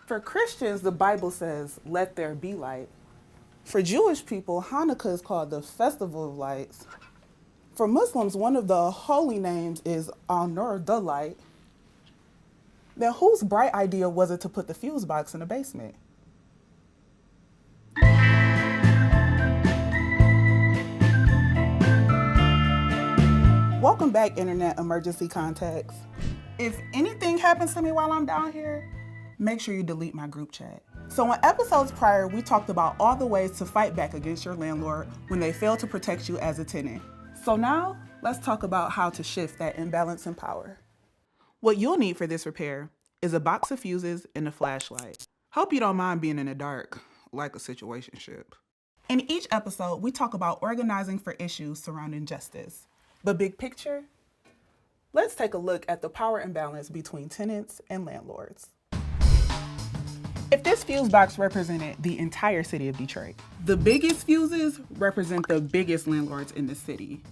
For Christians, the Bible says, let there be light. For Jewish people, Hanukkah is called the Festival of Lights. For Muslims, one of the holy names is Al-Nur, the light. Then whose bright idea was it to put the fuse box in the basement? Welcome back, Internet Emergency Contacts. If anything happens to me while I'm down here, make sure you delete my group chat. So in episodes prior, we talked about all the ways to fight back against your landlord when they fail to protect you as a tenant. So now, let's talk about how to shift that imbalance in power. What you'll need for this repair is a box of fuses and a flashlight. Hope you don't mind being in the dark, like a situationship. In each episode, we talk about organizing for issues surrounding justice. But big picture, let's take a look at the power imbalance between tenants and landlords. If this fuse box represented the entire city of Detroit, the biggest fuses represent the biggest landlords in the city.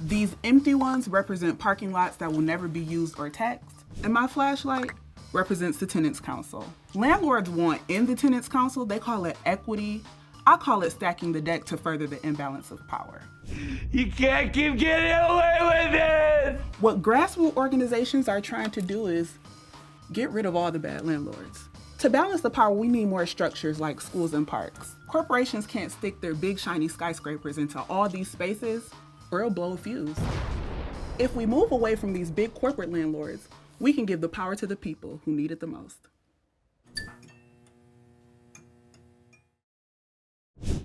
These empty ones represent parking lots that will never be used or taxed, and my flashlight represents the tenants council. Landlords want in the tenants council, they call it equity. I call it stacking the deck to further the imbalance of power. You can't keep getting away with this! What grassroots organizations are trying to do is get rid of all the bad landlords. To balance the power, we need more structures like schools and parks. Corporations can't stick their big shiny skyscrapers into all these spaces or it'll blow a fuse. If we move away from these big corporate landlords, we can give the power to the people who need it the most.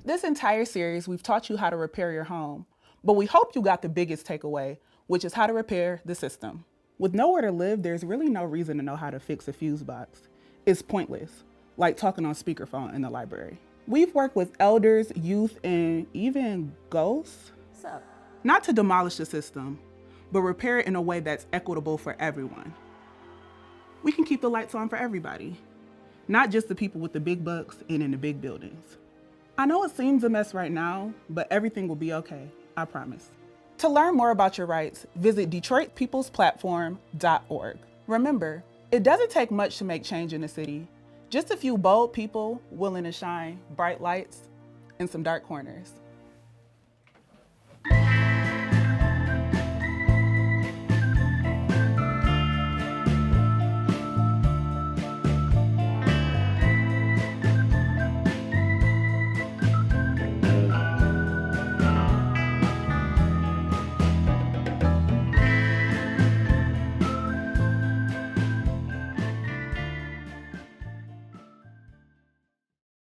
This entire series, we've taught you how to repair your home, but we hope you got the biggest takeaway, which is how to repair the system. With nowhere to live, there's really no reason to know how to fix a fuse box. It's pointless, like talking on speakerphone in the library. We've worked with elders, youth, and even ghosts. Sup? Not to demolish the system, but repair it in a way that's equitable for everyone. We can keep the lights on for everybody, not just the people with the big bucks and in the big buildings. I know it seems a mess right now, but everything will be okay, I promise. To learn more about your rights, visit DetroitPeoplesPlatform.org. Remember, it doesn't take much to make change in the city. Just a few bold people willing to shine bright lights in some dark corners.